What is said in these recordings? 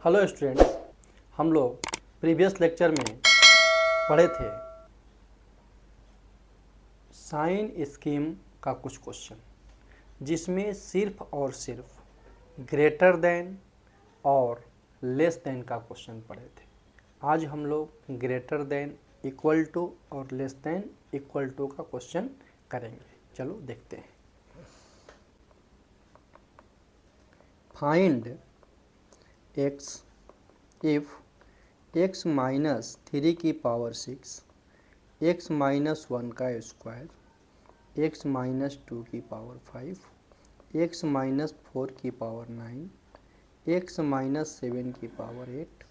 Hello students, हम लोग previous lecture में पढ़े थे साइन स्कीम का कुछ क्वेश्चन, जिसमें सिर्फ और सिर्फ ग्रेटर देन और लेस देन का क्वेश्चन पढ़े थे। आज हम लोग ग्रेटर देन, इक्वल टू और लेस देन इक्वल टू का क्वेश्चन करेंगे। चलो देखते हैं। Find x if x minus 3 की पावर 6, x माइनस 1 का स्क्वायर, x माइनस 2 की पावर 5, x माइनस 4 की पावर 9, x माइनस 7 की पावर 8,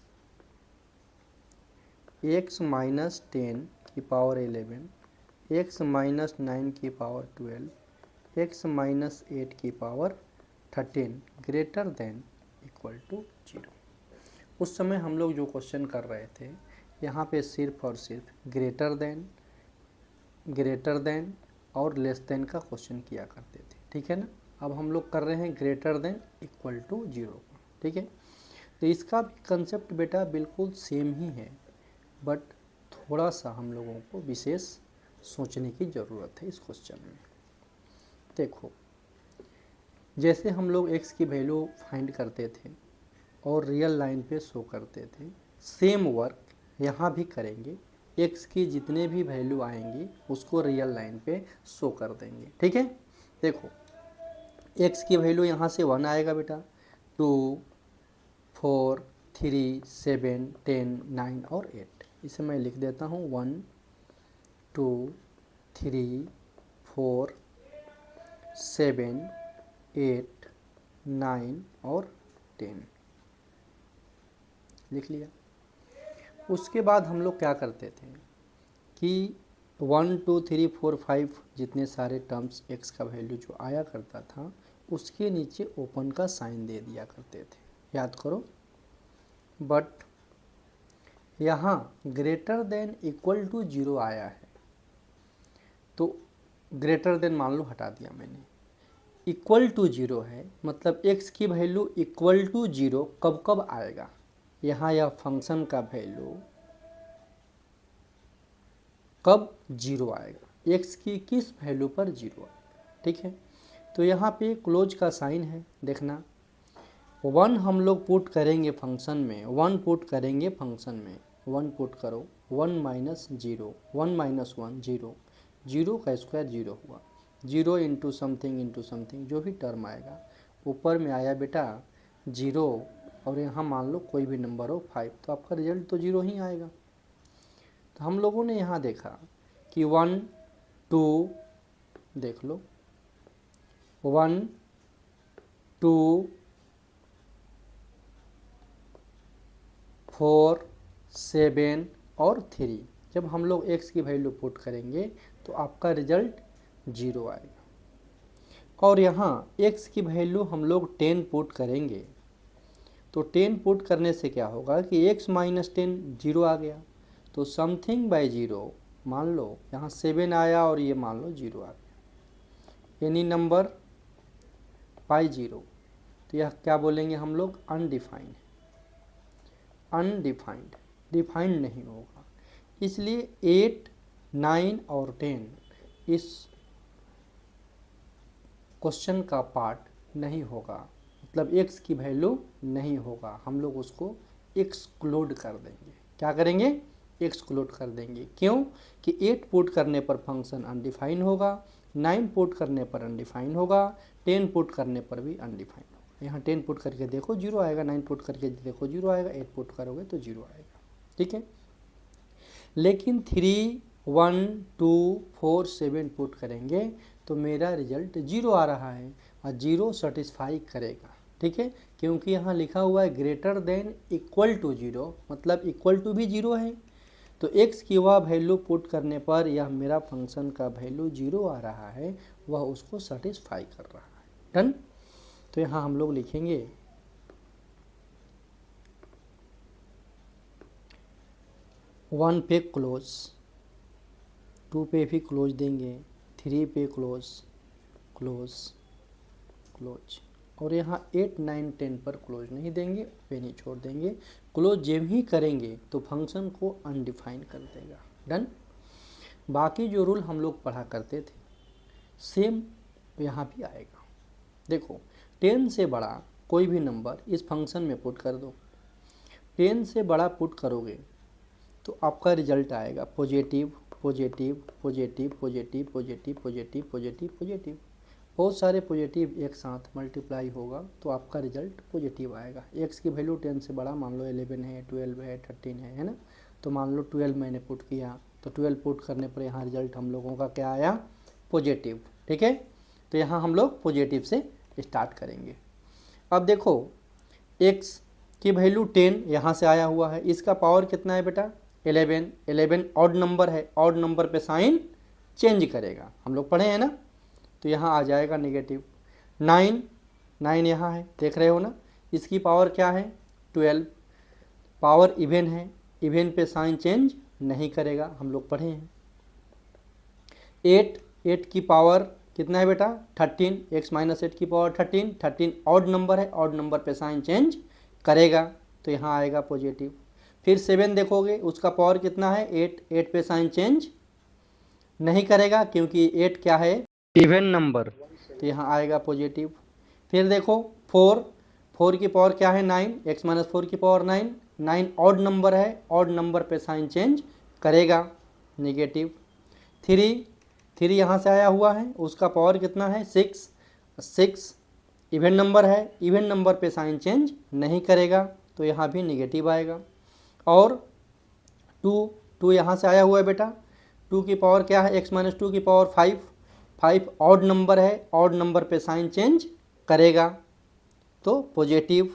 x माइनस 10 की पावर 11, x माइनस 9 की पावर 12, x माइनस 8 की power 13 greater than equal to 0। उस समय हम लोग जो क्वेश्चन कर रहे थे, यहाँ पे सिर्फ और सिर्फ ग्रेटर देन और लेस देन का क्वेश्चन किया करते थे, ठीक है ना। अब हम लोग कर रहे हैं ग्रेटर देन इक्वल टू 0, ठीक है। तो इसका भी कंसेप्ट बेटा बिल्कुल सेम ही है, बट थोड़ा सा हम लोगों को विशेष सोचने की ज़रूरत है इस क्वेश्चन में। देखो, जैसे हम लोग x की वैल्यू फाइंड करते थे और रियल लाइन पे शो करते थे, सेम वर्क यहाँ भी करेंगे। x की जितने भी वैल्यू आएंगी उसको रियल लाइन पे शो कर देंगे, ठीक है। देखो, x की वैल्यू यहाँ से 1 आएगा बेटा, 2, 4, 3, 7, 10, 9 और 8। इसे मैं लिख देता हूँ 1, 2, 3, 4, 7, 8, 9 और 10 लिख लिया। उसके बाद हम लोग क्या करते थे कि 1, 2, 3, 4, 5 जितने सारे टर्म्स x का वैल्यू जो आया करता था, उसके नीचे ओपन का साइन दे दिया करते थे, याद करो। बट यहाँ ग्रेटर देन इक्वल टू 0 आया है, तो ग्रेटर देन मान लो हटा दिया मैंने, इक्वल टू 0 है, मतलब x की वैल्यू इक्वल टू 0 कब कब आएगा। यहाँ यह फंक्शन का वैल्यू कब 0 आएगा, x की किस वैल्यू पर 0 आएगा, ठीक है। तो यहाँ पे क्लोज का साइन है, देखना 1 हम लोग पुट करेंगे फंक्शन में, 1 पुट करेंगे फंक्शन में, 1 पुट करो, 1 माइनस 0, 1 माइनस 1 0, 0 का स्क्वायर 0 हुआ, 0 इंटू समथिंग जो भी टर्म आएगा, ऊपर में आया बेटा 0 और यहाँ मान लो कोई भी नंबर हो 5, तो आपका रिजल्ट तो 0 ही आएगा। तो हम लोगों ने यहाँ देखा कि 1, 2 देख लो, 1, 2, 4, 7 और 3, जब हम लोग x की वैल्यू पुट करेंगे तो आपका रिजल्ट 0 आएगा। और यहाँ x की वैल्यू हम लोग 10 पुट करेंगे, तो 10 पुट करने से क्या होगा कि x माइनस 10 0 आ गया, तो समथिंग बाय 0, मान लो यहाँ 7 आया और ये मान लो 0 आ गया, एनी नंबर बाय 0, तो यह क्या बोलेंगे हम लोग, अनडिफाइंड, डिफाइंड नहीं होगा। इसलिए 8, 9 और 10 इस क्वेश्चन का पार्ट नहीं होगा, मतलब x की वैल्यू नहीं होगा, हम लोग उसको एक्सक्लूड कर देंगे। क्या करेंगे, एक्सक्लूड कर देंगे। क्यों कि 8 पुट करने पर फंक्शन अनडिफाइन होगा, 9 पुट करने पर अनडिफाइन होगा, 10 पुट करने पर भी अनडिफाइन होगा। यहाँ 10 पुट करके देखो 0 आएगा, 9 पुट करके देखो 0 आएगा, 8 पुट करोगे तो 0 आएगा, ठीक है। लेकिन 3, 1, 2, 4, 7 पुट करेंगे तो मेरा रिजल्ट 0 आ रहा है, और 0 सेटिस्फाई करेगा, ठीक है, क्योंकि यहाँ लिखा हुआ है ग्रेटर देन इक्वल टू 0, मतलब इक्वल टू भी 0 है, तो x की वह वैल्यू पुट करने पर यह मेरा फंक्शन का वैल्यू 0 आ रहा है, वह उसको सेटिस्फाई कर रहा है। डन। तो यहाँ हम लोग लिखेंगे 1 पे क्लोज, 2 पे भी क्लोज देंगे, 3 पे क्लोज, और यहाँ 8, 9, 10 पर क्लोज नहीं देंगे, पे नहीं छोड़ देंगे। क्लोज जब ही करेंगे तो फंक्शन को अनडिफाइन कर देगा। डन। बाकी जो रूल हम लोग पढ़ा करते थे सेम यहाँ भी आएगा। देखो 10 से बड़ा कोई भी नंबर इस फंक्शन में पुट कर दो, 10 से बड़ा पुट करोगे तो आपका रिजल्ट आएगा positive positive positive positive positive positive positive positive, बहुत सारे पॉजिटिव एक साथ मल्टीप्लाई होगा तो आपका रिजल्ट पॉजिटिव आएगा। एक्स की वैल्यू 10 से बड़ा मान लो 11 है, 12 है, 13 है ना, तो मान लो 12 मैंने पुट किया तो 12 पुट करने पर यहाँ रिजल्ट हम लोगों का क्या आया, पॉजिटिव। ठीक है, तो यहाँ हम लोग पॉजिटिव से स्टार्ट करेंगे। अब देखो x की वैल्यू 10 यहाँ से आया हुआ है, इसका पावर कितना है बेटा 11, 11 ऑड नंबर है, ऑड नंबर पे साइन चेंज करेगा, हम लोग पढ़े हैं ना, तो यहाँ आ जाएगा नेगेटिव। 9, 9 यहाँ है देख रहे हो ना, इसकी पावर क्या है 12, पावर इवन है, इवन पे साइन चेंज नहीं करेगा, हम लोग पढ़े हैं। 8, 8 की पावर कितना है बेटा 13, x माइनस 8 की पावर 13, 13 ऑड नंबर है, ऑड नंबर पे साइन चेंज करेगा तो यहाँ आएगा पॉजिटिव। फिर 7 देखोगे उसका पावर कितना है 8, 8 पे साइन चेंज नहीं करेगा क्योंकि 8 क्या है इवन नंबर, तो यहाँ आएगा पॉजिटिव। फिर देखो 4, 4 की पावर क्या है 9, x माइनस 4 की पावर 9, 9 ऑड नंबर है, ऑड नंबर पे साइन चेंज करेगा नेगेटिव। 3, 3 यहाँ से आया हुआ है, उसका पावर कितना है 6, 6 इवन नंबर है, इवन नंबर पे साइन चेंज नहीं करेगा तो यहाँ भी नेगेटिव आएगा। और 2, 2 यहाँ से आया हुआ है बेटा, 2 की पावर क्या है x माइनस 2 की पावर 5, 5 ऑड नंबर है, ऑड नंबर पे साइन चेंज करेगा तो पॉजिटिव।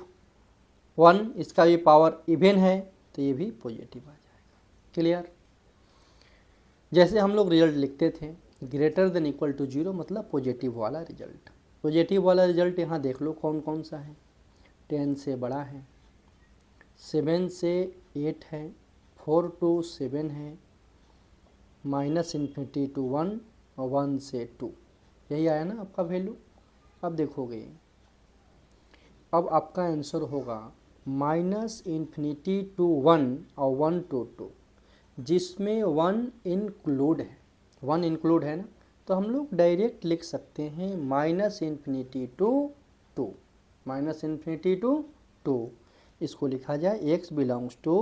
1 इसका भी पावर इवन है तो ये भी पॉजिटिव आ जाएगा। क्लियर। जैसे हम लोग रिजल्ट लिखते थे ग्रेटर देन इक्वल टू 0 मतलब पॉजिटिव वाला रिजल्ट, पॉजिटिव वाला रिजल्ट यहाँ देख लो कौन कौन सा है। 10 से बड़ा है, 7 से 8 है, 4 to 7 है, -∞ to 1 और 1 से 2, यही आया ना आपका वैल्यू। अब देखोगे अब आपका आंसर होगा -∞ to 1 और 1 to 2, जिसमें 1 इंक्लूड है, 1 इंक्लूड है ना, तो हम लोग डायरेक्ट लिख सकते हैं -∞ to 2, -∞ to 2, इसको लिखा जाए x बिलोंग्स टू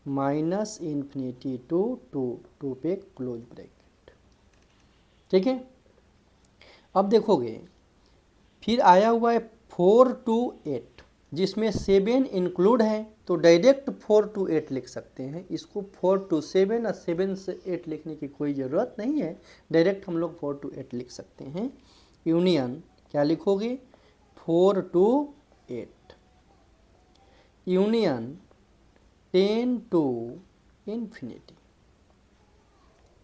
-∞ to 2, 2 पे क्लोज ब्रैकेट। ठीक है, अब देखोगे फिर आया हुआ है 4 to 8, जिसमें 7 इंक्लूड है तो डायरेक्ट 4 to 8 लिख सकते हैं, इसको 4 to 7 और 7 से 8 लिखने की कोई ज़रूरत नहीं है, डायरेक्ट हम लोग 4 to 8 लिख सकते हैं। यूनियन क्या लिखोगे 4 to 8, यूनियन 10 to इन्फिनिटी।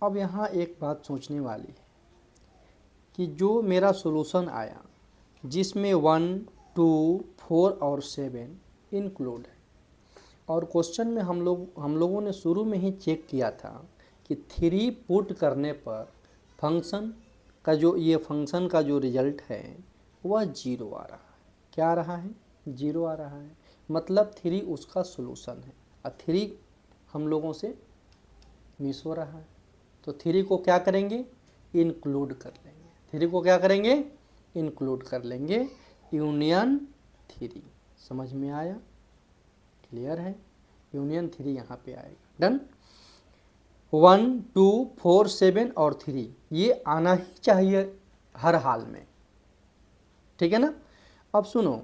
अब यहाँ एक बात सोचने वाली है कि जो मेरा सॉल्यूशन आया जिसमें 1, 2, 4 और 7 इंक्लूड है, और क्वेश्चन में हम लोगों ने शुरू में ही चेक किया था कि 3 पुट करने पर फंक्शन का जो रिजल्ट है वह 0 आ रहा है। क्या आ रहा है 0 आ रहा है, मतलब 3 उसका सॉल्यूशन है और 3 हम लोगों से मिस हो रहा है, तो 3 को क्या करेंगे इंक्लूड कर लेंगे, 3 को क्या करेंगे इंक्लूड कर लेंगे, यूनियन 3। समझ में आया, क्लियर है, यूनियन 3 यहाँ पे आएगा। डन। 1, 2, 4, 7 और 3 ये आना ही चाहिए हर हाल में, ठीक है ना। अब सुनो,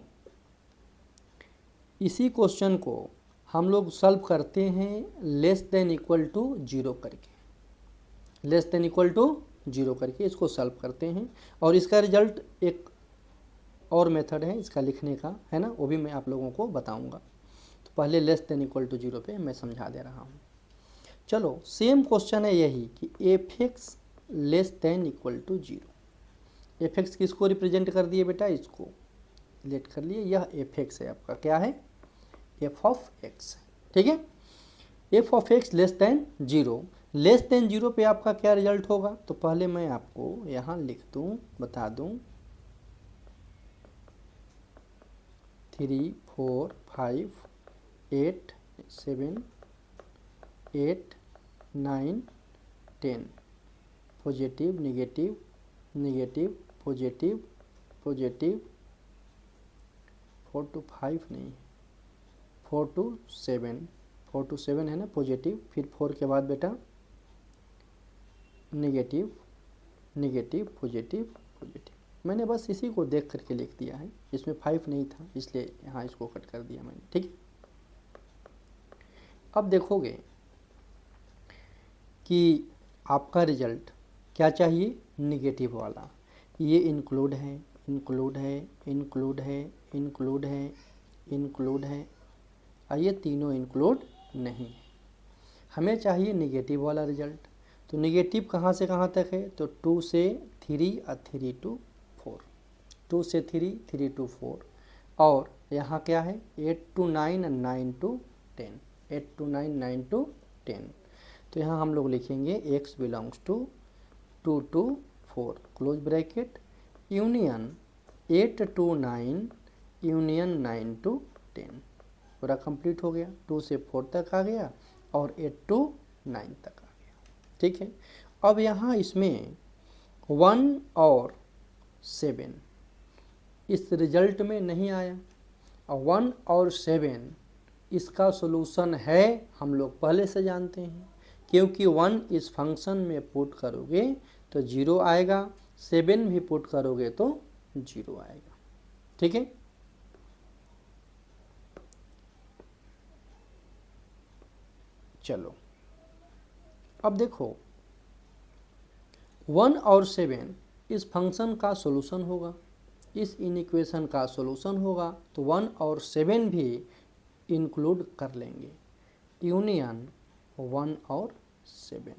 इसी क्वेश्चन को हम लोग सॉल्व करते हैं लेस देन इक्वल टू 0 करके, लेस देन इक्वल टू 0 करके इसको सॉल्व करते हैं, और इसका रिजल्ट एक और मेथड है इसका लिखने का, है ना, वो भी मैं आप लोगों को बताऊंगा। तो पहले लेस देन इक्वल टू 0 पे मैं समझा दे रहा हूँ। चलो सेम क्वेश्चन है यही कि f(x) less than equal to 0। f(x) किसको रिप्रेजेंट कर दिए बेटा, इसको लेट कर लिए, यह f(x) है आपका, क्या है f(x), ठीक है। f(x) less than 0, less than 0 पे आपका क्या रिजल्ट होगा, तो पहले मैं आपको यहाँ लिख दूँ, बता दूँ। 3 4 5 8 7 8 9 10 positive negative negative positive positive 4 to 5 नहीं 4 to 7 4 to 7 है ना पॉजिटिव, फिर 4 के बाद बेटा नेगेटिव नेगेटिव पॉजिटिव पॉजिटिव। मैंने बस इसी को देख करके लिख दिया है, इसमें 5 नहीं था इसलिए यहाँ इसको कट कर दिया मैंने, ठीक है। अब देखोगे कि आपका रिजल्ट क्या चाहिए, निगेटिव वाला। ये इंक्लूड है इंक्लूड है इंक्लूड है इंक्लूड है इंक्लूड है, और ये तीनों इंक्लूड नहीं है। हमें चाहिए निगेटिव वाला रिजल्ट। तो निगेटिव कहाँ से कहाँ तक है, तो 2 से 3 और 3 to 4, 2 से 3 3 to 4, और यहाँ क्या है 8 to 9 और 9 to 10, 8 to 9 9 to 10। तो यहाँ हम लोग लिखेंगे x belongs to 2 to 4 close bracket union 8 to 9 union 9 to 10, पूरा कंप्लीट हो गया। 2 से 4 तक आ गया और 8 to 9 तक आ गया, ठीक है। अब यहाँ इसमें 1 और 7 इस रिजल्ट में नहीं आया, और 1 और 7 इसका सॉल्यूशन है, हम लोग पहले से जानते हैं, क्योंकि 1 इस फंक्शन में पुट करोगे तो 0 आएगा, 7 भी पुट करोगे तो 0 आएगा, ठीक है। चलो अब देखो 1 और 7 इस फंक्शन का सॉल्यूशन होगा, इस इक्वेशन का सॉल्यूशन होगा, तो 1 और 7 भी इंक्लूड कर लेंगे, यूनियन 1 और 7।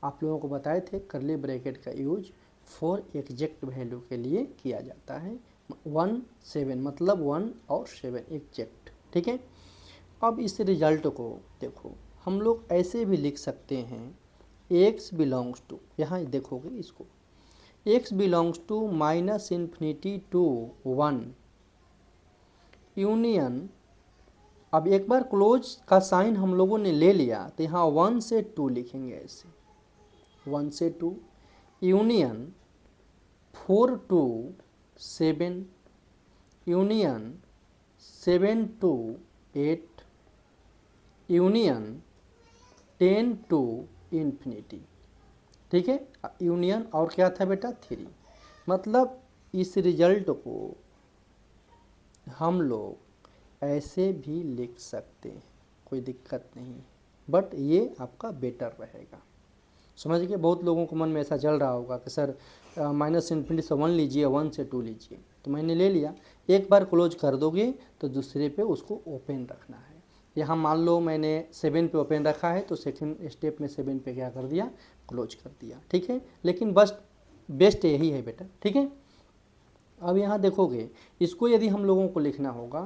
आप लोगों को बताए थे करली ब्रैकेट का यूज फॉर एग्जैक्ट वैल्यू के लिए किया जाता है। 1 7 मतलब 1 और 7 एग्जैक्ट, ठीक है। अब इस रिजल्ट को देखो, हम लोग ऐसे भी लिख सकते हैं x बिलोंग्स टू, यहाँ देखोगे इसको, x belongs to -∞ to 1 union. अब एक बार क्लोज का साइन हम लोगों ने ले लिया तो यहाँ 1 से 2 लिखेंगे, ऐसे 1 से 2 union 4 to 7 union 7 to 8 union 10 to infinity, ठीक है। यूनियन और क्या था बेटा 3, मतलब इस रिजल्ट को हम लोग ऐसे भी लिख सकते हैं, कोई दिक्कत नहीं, बट ये आपका बेटर रहेगा। समझ गए, बहुत लोगों को मन में ऐसा चल रहा होगा कि सर -∞ से 1 लीजिए, 1 से 2 लीजिए, तो मैंने ले लिया। एक बार क्लोज कर दोगे तो दूसरे पे उसको ओपन रखना है। यहाँ मान लो मैंने 7 पे ओपन रखा है, तो सेकंड स्टेप में 7 पे क्या कर दिया, क्लोज कर दिया, ठीक है। लेकिन बस बेस्ट यही है बेटा, ठीक है। अब यहाँ देखोगे, इसको यदि हम लोगों को लिखना होगा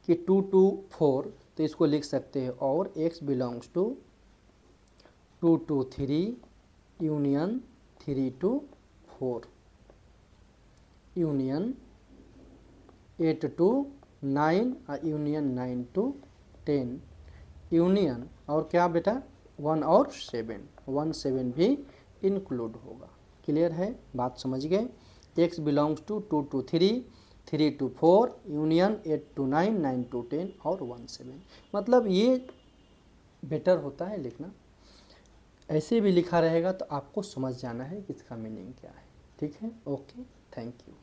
कि 2 to 4, तो इसको लिख सकते हैं और x belongs to 2 to 3 union 3 to 4 union 8 to 9 union 9 to 10 union, और क्या बेटा 1 और 7, 1 7 भी इंक्लूड होगा। क्लियर है, बात समझ गए। x belongs to 2 to 3 3 to 4 union 8 to 9 9 to 10 और 1 7, मतलब ये बेटर होता है लिखना। ऐसे भी लिखा रहेगा तो आपको समझ जाना है कि इसका मीनिंग क्या है, ठीक है। Okay, thank you.